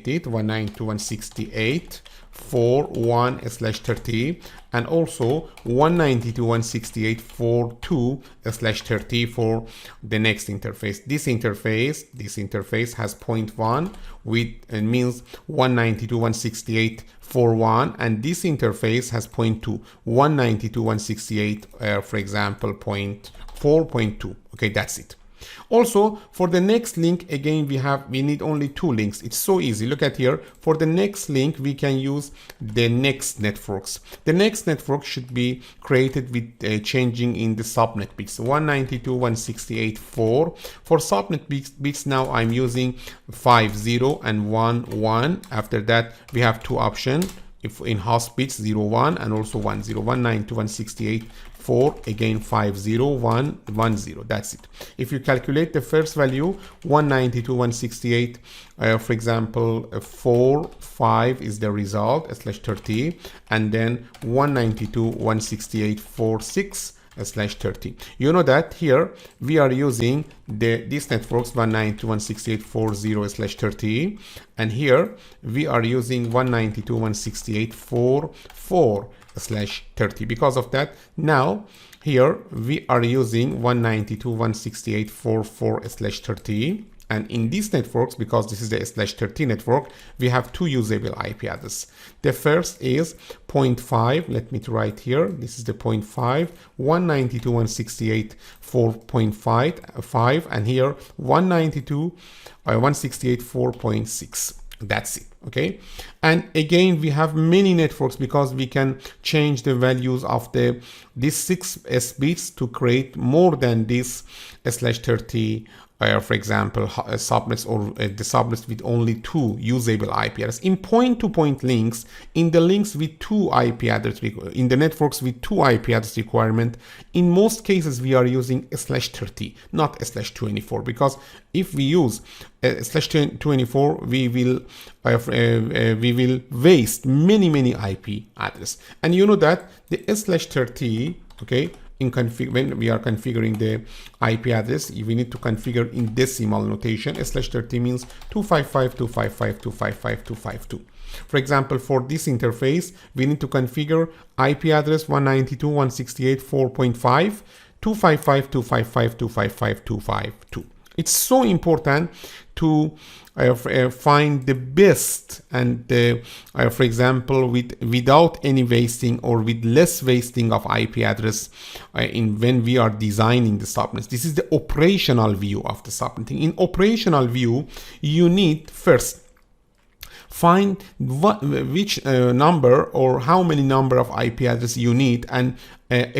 calculate it, 192.168.4.1/30, and also 192.168.4.2/30 for the next interface. This interface has 0.1, with means 192.168.4.1, and this interface has 0.2, 192.168, for example, 0.4.2. Okay, that's it. Also, for the next link, again, we need only 2 links. It's so easy. Look at here. For the next link, we can use the next networks. The next network should be created with changing in the subnet bits. 192.168.4. For subnet bits, now I'm using 50 and 11. After that, we have 2 options. If in host bits 01 and also 10, 192.168.4, again 50110. That's it. If you calculate the first value, 192.168, for example, 4.5 is the result /30, and then 192.168.4.6/30. You know that here we are using these networks 192.168.4.0/30, and here we are using 192.168.4.4/30. Because of that, now here we are using 192.168.4.4/30. And in these networks, because this is the /30 network, we have 2 usable IP addresses. The first is 0.5. Let me write here. This is the 0.5, 192.168.4.5, and here 192.168.4.6. That's it. Okay, and again we have many networks because we can change the values of these 6 S bits to create more than this /30, for example, subnets, or the subnets with only 2 usable IP addresses. In point-to-point links, in the links with 2 IP address, in the networks with 2 IP address requirement, in most cases we are using /30, not /24, because if we use /24, we will waste many IP address. And you know that the /30, okay, when we are configuring the IP address, we need to configure in decimal notation. /30 means 255.255.255.252. For example, for this interface, we need to configure IP address 192.168.4.5, 255.255.255.252. It's so important to find the best and for example, without any wasting or with less wasting of IP address when we are designing the subnets. This is the operational view of the subnetting. In operational view, you need first find which number or how many number of IP address you need, and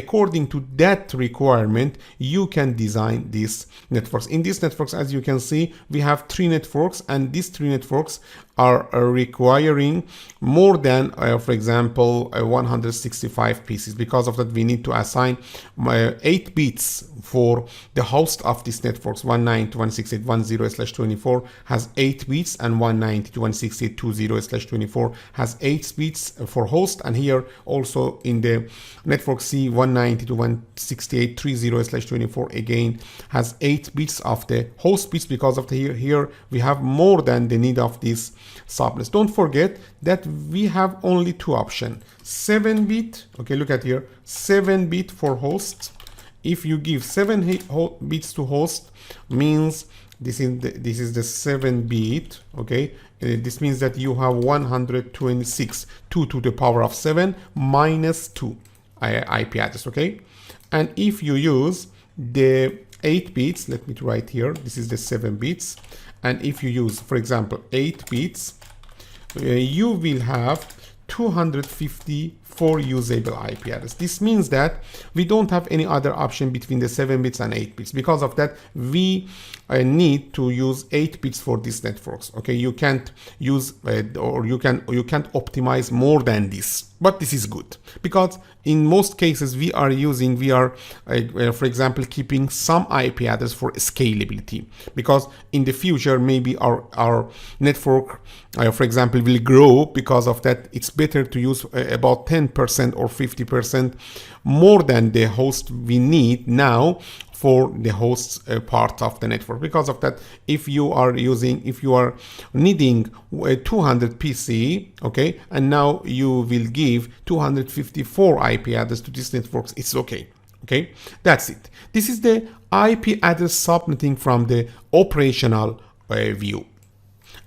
according to that requirement, you can design these networks. In these networks, as you can see, we have 3 networks, and these 3 networks are requiring more than, for example, 165 pieces. Because of that, we need to assign 8 bits for the host of these networks. 192.168.10/24 has 8 bits, and 192.168.20/24 has 8 bits for host. And here also in the network C, 192.168.30/24 again has 8 bits of the host bits. Because of the here we have more than the need of these subnets. Don't forget that we have only 2 options: 7-bit. Okay, look at here, 7-bit for host. If you give 7 bits to host, means this is the 7-bit. Okay, this means that you have 126, 2 to the power of 7 minus 2 IP address. Okay, and if you use the 8 bits, let me write here, this is the 7 bits, and if you use, for example, 8 bits, you will have 254 usable IP address. This means that we don't have any other option between the 7 bits and 8 bits. Because of that, we need to use 8 bits for these networks. Okay, you can't use or you can't optimize more than this. But this is good because in most cases we are for example, keeping some IP address for scalability, because in the future maybe our network, for example, will grow. Because of that, it's better to use about 10% or 50% more than the host we need now for the hosts part of the network. Because of that, if you are needing 200 PC, okay, and now you will give 254 IP address to these networks, it's okay. Okay, that's it. This is the IP address subnetting from the operational view.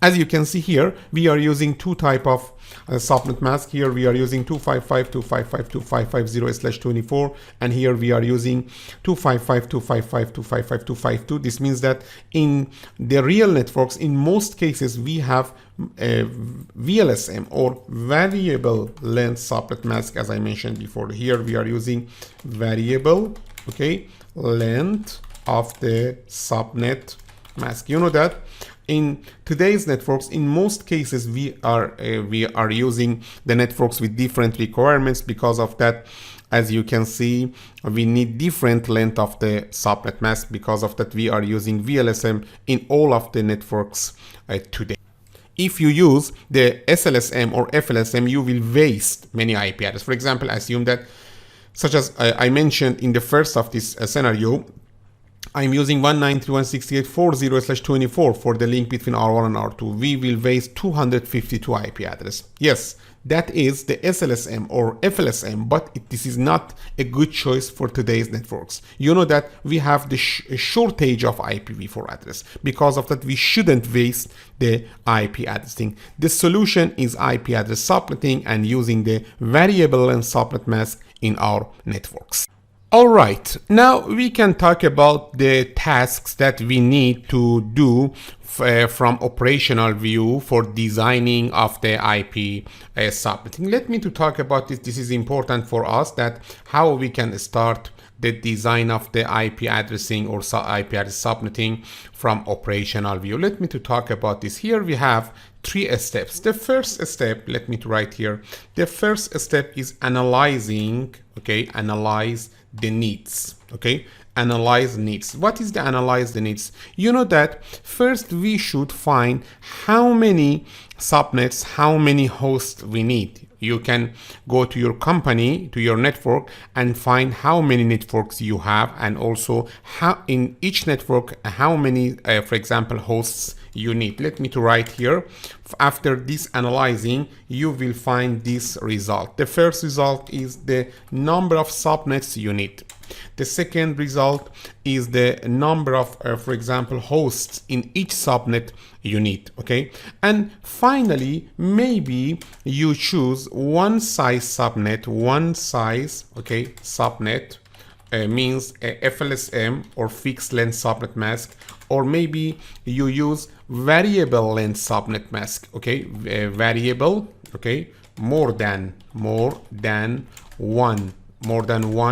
As you can see here, we are using two type of subnet mask. Here we are using 255.255.255.0/24, and here we are using 255.255.255.252. This means that in the real networks, in most cases, we have a VLSM or variable length subnet mask, as I mentioned before. Here we are using variable, okay, length of the subnet mask. You know that in today's networks, in most cases, we are using the networks with different requirements. Because of that, as you can see, we need different length of the subnet mask. Because of that, we are using VLSM in all of the networks today. If you use the SLSM or FLSM, you will waste many IP addresses. For example, assume that, such as I mentioned in the first of this scenario, I'm using 193.168.40/24 for the link between R1 and R2. We will waste 252 IP address. Yes, that is the SLSM or FLSM, but this is not a good choice for today's networks. You know that we have the shortage of IPv4 address. Because of that, we shouldn't waste the IP addressing. The solution is IP address subnetting and using the variable length subnet mask in our networks. All right, now we can talk about the tasks that we need to do from operational view for designing of the IP subnetting. Let me to talk about this. This is important for us, that how we can start the design of the IP addressing or IP address subnetting from operational view. Let me to talk about this. Here we have 3 steps. The first step, let me to write here. The first step is analyzing, okay, analyze the needs, okay, analyze needs. What is the analyze the needs? You know that first we should find how many subnets, how many hosts we need. You can go to your company, to your network, and find how many networks you have, and also how in each network how many, for example, hosts you need. Let me to write here. After this analyzing, you will find this result. The first result is the number of subnets you need. The second result is the number of, for example, hosts in each subnet you need, okay? And finally, maybe you choose one size subnet, one size, okay, subnet, means FLSM or fixed length subnet mask, or maybe you use variable length subnet mask, okay, variable, okay, more than one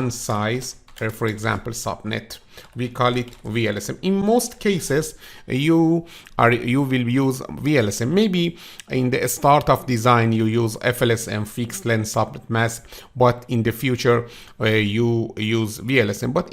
size, for example, subnet. We call it VLSM. In most cases, you will use VLSM. Maybe in the start of design you use FLSM, fixed length subnet mask, but in the future you use VLSM. But